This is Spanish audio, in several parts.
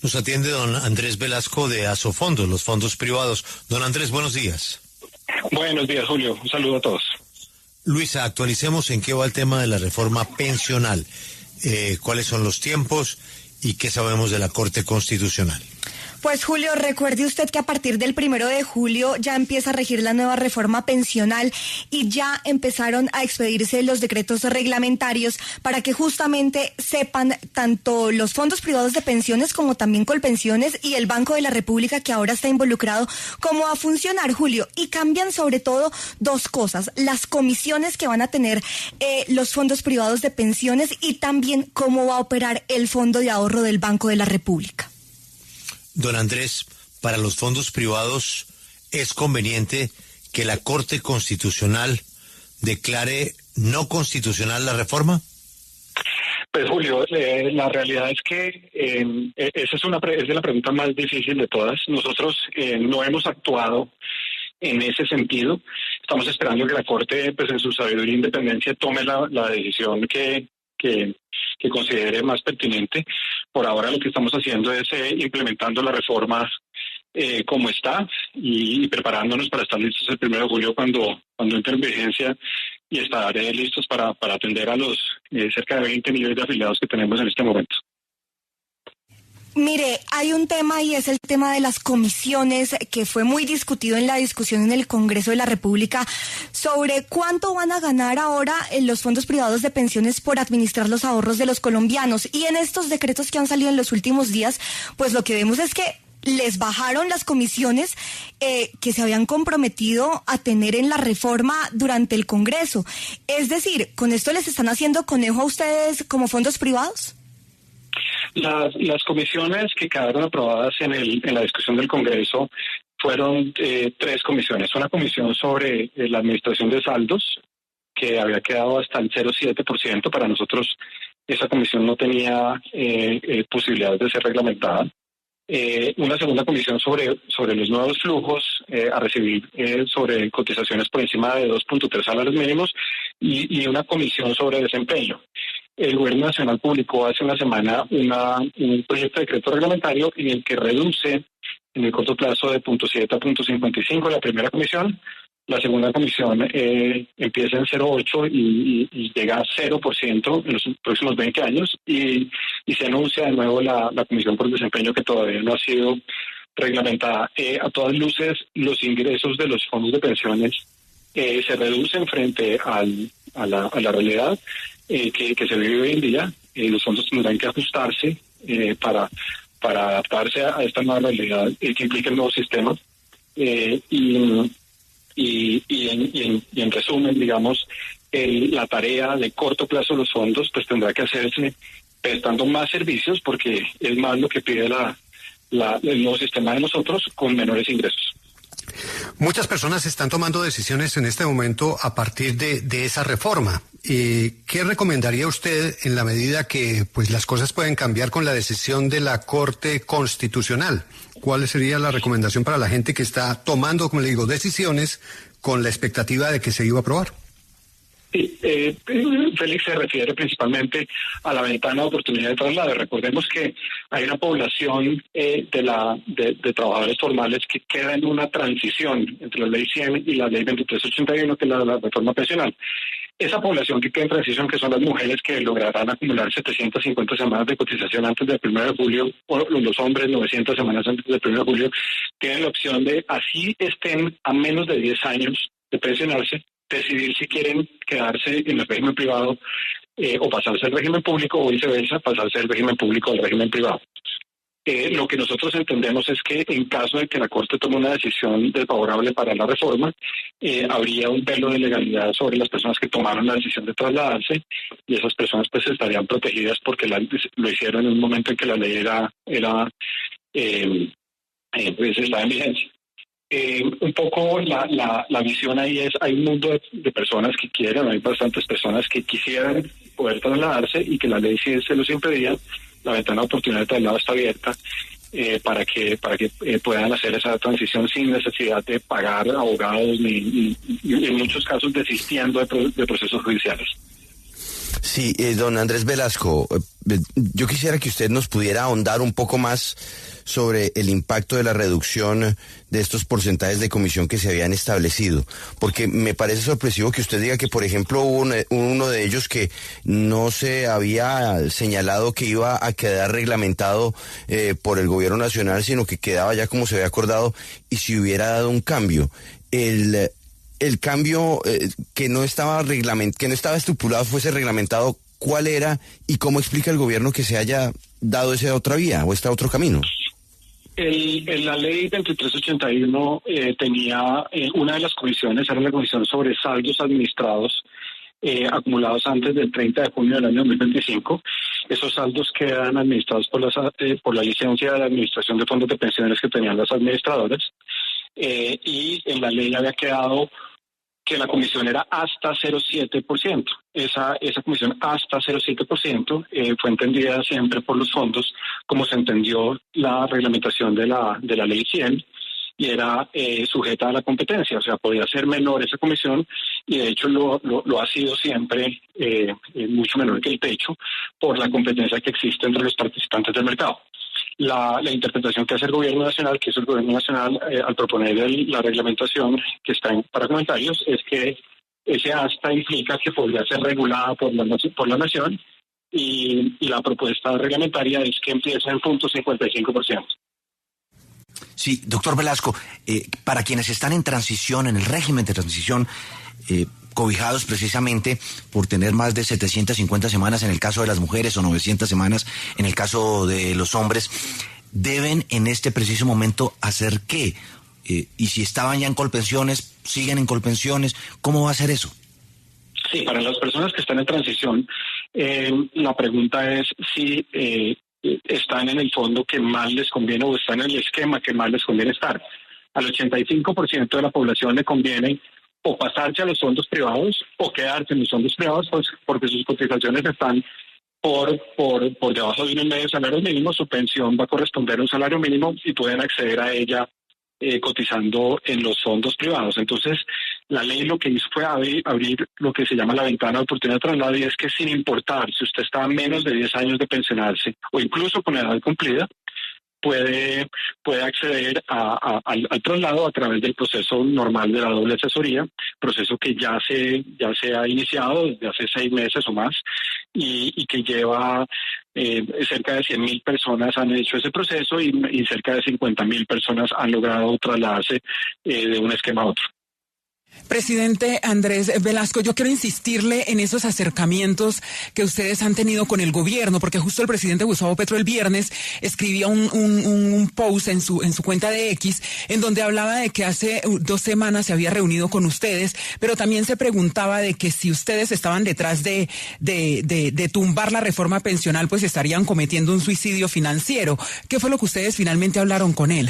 Nos atiende don Andrés Velasco de Asofondos, los fondos privados. Don Andrés, buenos días. Buenos días, Julio. Un saludo a todos. Luisa, actualicemos en qué va el tema de la reforma pensional. ¿Cuáles son los tiempos y qué sabemos de la Corte Constitucional? Pues Julio, recuerde usted que a partir del 1 de julio ya empieza a regir la nueva reforma pensional y ya empezaron a expedirse los decretos reglamentarios para que justamente sepan tanto los fondos privados de pensiones como también Colpensiones y el Banco de la República, que ahora está involucrado, cómo va a funcionar, Julio. Y cambian sobre todo dos cosas: las comisiones que van a tener los fondos privados de pensiones y también cómo va a operar el Fondo de Ahorro del Banco de la República. Don Andrés, para los fondos privados, ¿es conveniente que la Corte Constitucional declare no constitucional la reforma? Pues Julio, la realidad es que esa es de la pregunta más difícil de todas. Nosotros no hemos actuado en ese sentido. Estamos esperando que la Corte, pues en su sabiduría e independencia, tome la decisión que considere más pertinente. Por ahora lo que estamos haciendo es implementando la reforma como está y preparándonos para estar listos el 1 de julio cuando entre en vigencia, y estar listos para atender a los cerca de 20 millones de afiliados que tenemos en este momento. Mire, hay un tema y es el tema de las comisiones, que fue muy discutido en la discusión en el Congreso de la República sobre cuánto van a ganar ahora en los fondos privados de pensiones por administrar los ahorros de los colombianos. Y en estos decretos que han salido en los últimos días, pues lo que vemos es que les bajaron las comisiones que se habían comprometido a tener en la reforma durante el Congreso. Es decir, ¿con esto les están haciendo conejo a ustedes como fondos privados? Las comisiones que quedaron aprobadas en la discusión del Congreso fueron 3 comisiones. Una comisión sobre la administración de saldos, que había quedado hasta el 0,7%. Para nosotros esa comisión no tenía posibilidades de ser reglamentada. Una segunda comisión sobre los nuevos flujos a recibir sobre cotizaciones por encima de 2.3 salarios mínimos, y una comisión sobre desempeño. El Gobierno Nacional publicó hace una semana un proyecto de decreto reglamentario en el que reduce en el corto plazo de 0.7 a 0.55 la primera comisión. La segunda comisión empieza en 0,8 y llega a 0% en los próximos 20 años, y se anuncia de nuevo la comisión por desempeño, que todavía no ha sido reglamentada. A todas luces, los ingresos de los fondos de pensiones se reducen frente a la realidad que se vive hoy en día. Los fondos tendrán que ajustarse para adaptarse a esta nueva realidad que implica el nuevo sistema. Y en resumen, digamos, la tarea de corto plazo de los fondos pues tendrá que hacerse prestando más servicios, porque es más lo que pide el nuevo sistema de nosotros con menores ingresos. Muchas personas están tomando decisiones en este momento a partir de esa reforma. ¿Qué recomendaría usted en la medida que pues las cosas pueden cambiar con la decisión de la Corte Constitucional? ¿Cuál sería la recomendación para la gente que está tomando, como le digo, decisiones con la expectativa de que se iba a aprobar? Sí, Félix se refiere principalmente a la ventana de oportunidad de traslado. Recordemos que hay una población de trabajadores formales que queda en una transición entre la Ley 100 y la Ley 2381, que es la reforma pensional. Esa población que queda en transición, que son las mujeres que lograrán acumular 750 semanas de cotización antes del 1 de julio, o los hombres 900 semanas antes del 1 de julio, tienen la opción de, así estén a menos de 10 años de pensionarse, decidir si quieren quedarse en el régimen privado o pasarse al régimen público, o viceversa, pasarse del régimen público al régimen privado. Lo que nosotros entendemos es que en caso de que la Corte tome una decisión desfavorable para la reforma, habría un velo de legalidad sobre las personas que tomaron la decisión de trasladarse, y esas personas pues estarían protegidas porque lo hicieron en un momento en que la ley pues estaba en vigencia. Un poco la visión ahí es, hay un mundo de personas que quieren, hay bastantes personas que quisieran poder trasladarse y que la ley sí se los impedía. La ventana de oportunidad de traslado está abierta para que puedan hacer esa transición sin necesidad de pagar abogados ni en muchos casos desistiendo de procesos judiciales. Sí, don Andrés Velasco, yo quisiera que usted nos pudiera ahondar un poco más sobre el impacto de la reducción de estos porcentajes de comisión que se habían establecido, porque me parece sorpresivo que usted diga que, por ejemplo, hubo uno de ellos que no se había señalado que iba a quedar reglamentado por el gobierno nacional, sino que quedaba ya como se había acordado, y si hubiera dado un cambio. El cambio que no estaba estipulado fuese reglamentado, ¿cuál era y cómo explica el gobierno que se haya dado esa otra vía o este otro camino? La ley 2381 tenía una de las comisiones, era la comisión sobre saldos administrados acumulados antes del 30 de junio del año 2025. Esos saldos quedan administrados por la licencia de la administración de fondos de pensiones que tenían las administradoras, y en la ley había quedado que la comisión era hasta 0,7%. Esa comisión hasta 0,7% fue entendida siempre por los fondos como se entendió la reglamentación de la ley 100, y era sujeta a la competencia, o sea, podía ser menor esa comisión, y de hecho lo ha sido siempre mucho menor que el techo por la competencia que existe entre los participantes del mercado. La interpretación que hace el Gobierno Nacional, que es el Gobierno Nacional al proponer la reglamentación que está para comentarios, es que ese hasta implica que podría ser regulada por la Nación, y la propuesta reglamentaria es que empiece en 0.55%. Sí, doctor Velasco, para quienes están en transición, en el régimen de transición, cobijados precisamente por tener más de 750 semanas en el caso de las mujeres o 900 semanas en el caso de los hombres, ¿deben en este preciso momento hacer qué? Y si estaban ya en Colpensiones, ¿siguen en Colpensiones? ¿Cómo va a ser eso? Sí, para las personas que están en transición, la pregunta es si están en el fondo que más les conviene o están en el esquema que más les conviene estar. Al 85% de la población le conviene o pasarse a los fondos privados o quedarse en los fondos privados, pues porque sus cotizaciones están por debajo de 1,5 salarios mínimos. Su pensión va a corresponder a un salario mínimo y pueden acceder a ella cotizando en los fondos privados. Entonces, la ley lo que hizo fue abrir lo que se llama la ventana de oportunidad de traslado, y es que sin importar si usted está a menos de 10 años de pensionarse o incluso con edad cumplida, puede acceder al traslado a través del proceso normal de la doble asesoría, proceso que ya se ha iniciado desde hace 6 meses o más, y que lleva cerca de 100.000 personas han hecho ese proceso, y cerca de 50.000 personas han logrado trasladarse de un esquema a otro. Presidente Andrés Velasco, yo quiero insistirle en esos acercamientos que ustedes han tenido con el gobierno, porque justo el presidente Gustavo Petro el viernes escribía un post en su cuenta de X, en donde hablaba de que hace 2 semanas se había reunido con ustedes, pero también se preguntaba de que si ustedes estaban detrás de tumbar la reforma pensional, pues estarían cometiendo un suicidio financiero. ¿Qué fue lo que ustedes finalmente hablaron con él?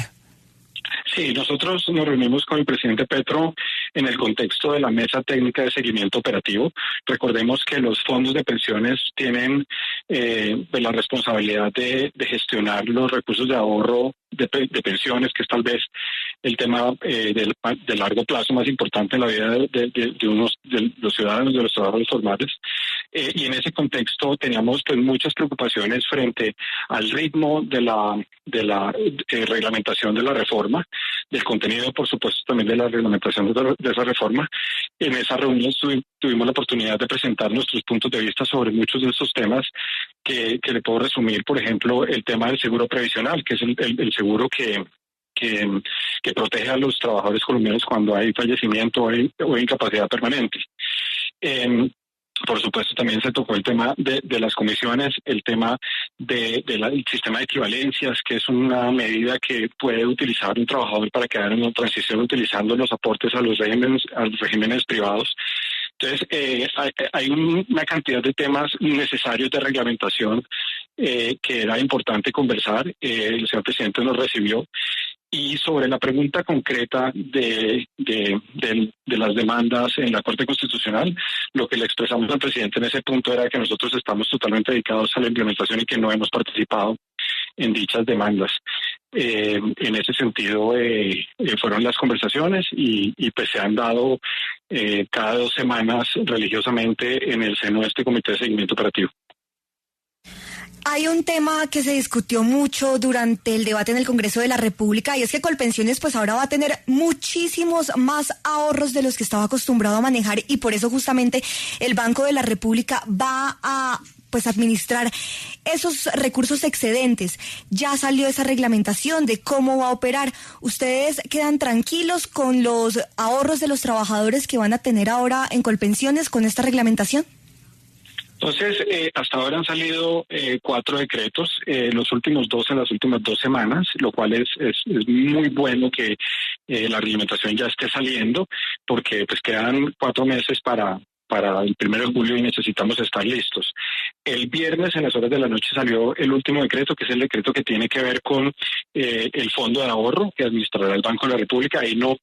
Sí, nosotros nos reunimos con el presidente Petro en el contexto de la Mesa Técnica de Seguimiento Operativo. Recordemos que los fondos de pensiones tienen la responsabilidad de gestionar los recursos de ahorro de pensiones, que es tal vez el tema de largo plazo más importante en la vida de los ciudadanos, de los trabajadores formales. Y en ese contexto teníamos pues muchas preocupaciones frente al ritmo de la reglamentación de la reforma, del contenido, por supuesto, también de la reglamentación de esa reforma. En esa reunión tuvimos la oportunidad de presentar nuestros puntos de vista sobre muchos de estos temas que le puedo resumir. Por ejemplo, el tema del seguro previsional, que es el seguro que protege a los trabajadores colombianos cuando hay fallecimiento o incapacidad permanente. Por supuesto, también se tocó el tema de las comisiones, el tema del sistema de equivalencias, que es una medida que puede utilizar un trabajador para quedar en una transición utilizando los aportes a los regímenes privados. Entonces, hay una cantidad de temas necesarios de reglamentación que era importante conversar. El señor presidente nos recibió. Y sobre la pregunta concreta de las demandas en la Corte Constitucional, lo que le expresamos al presidente en ese punto era que nosotros estamos totalmente dedicados a la implementación y que no hemos participado en dichas demandas. En ese sentido fueron las conversaciones y pues se han dado cada 2 semanas religiosamente en el seno de este comité de seguimiento operativo. Hay un tema que se discutió mucho durante el debate en el Congreso de la República y es que Colpensiones pues ahora va a tener muchísimos más ahorros de los que estaba acostumbrado a manejar y por eso justamente el Banco de la República va a pues administrar esos recursos excedentes. Ya salió esa reglamentación de cómo va a operar. ¿Ustedes quedan tranquilos con los ahorros de los trabajadores que van a tener ahora en Colpensiones con esta reglamentación? Entonces, hasta ahora han salido 4 decretos, los últimos 2 en las últimas 2 semanas, lo cual es muy bueno que la reglamentación ya esté saliendo, porque pues quedan 4 meses para el 1 de julio y necesitamos estar listos. El viernes en las horas de la noche salió el último decreto, que es el decreto que tiene que ver con el fondo de ahorro que administrará el Banco de la República. Ahí no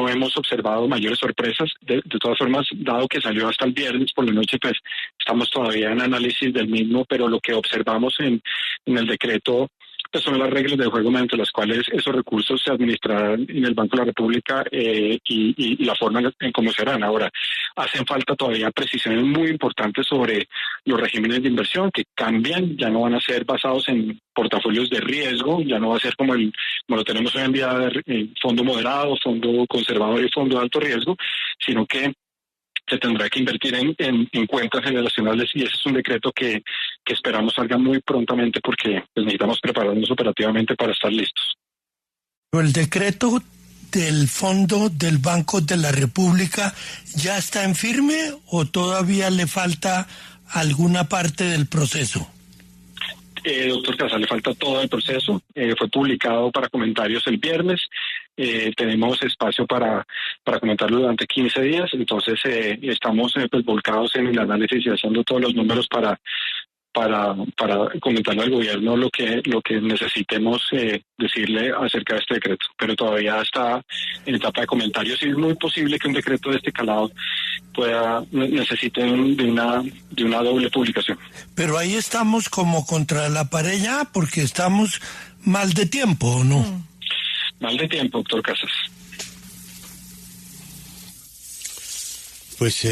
hemos observado mayores sorpresas. De todas formas, dado que salió hasta el viernes por la noche, pues estamos todavía en análisis del mismo, pero lo que observamos en el decreto pues son las reglas del juego mediante las cuales esos recursos se administrarán en el Banco de la República y la forma en cómo se harán. Ahora, hacen falta todavía precisiones muy importantes sobre los regímenes de inversión que cambian, ya no van a ser basados en portafolios de riesgo, ya no va a ser como lo tenemos hoy en día, fondo moderado, fondo conservador y fondo de alto riesgo, sino que se tendrá que invertir en cuentas generacionales y ese es un decreto que esperamos salga muy prontamente porque pues, necesitamos prepararnos operativamente para estar listos. ¿El decreto del Fondo del Banco de la República ya está en firme o todavía le falta alguna parte del proceso? Doctor Casas, le falta todo el proceso. Fue publicado para comentarios el viernes. Tenemos espacio para comentarlo durante 15 días. Entonces, estamos pues, volcados en el análisis y haciendo todos los números para comentarle al gobierno lo que necesitemos decirle acerca de este decreto. Pero todavía está en etapa de comentarios y es muy posible que un decreto de este calado necesite de una doble publicación. Pero ahí estamos como contra la pared ya porque estamos mal de tiempo, ¿o no? Mal de tiempo, doctor Casas. Pues,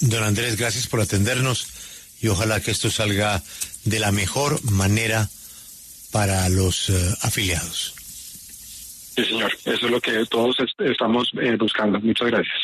don Andrés, gracias por atendernos y ojalá que esto salga de la mejor manera para los afiliados. Sí, señor. Eso es lo que todos estamos buscando. Muchas gracias.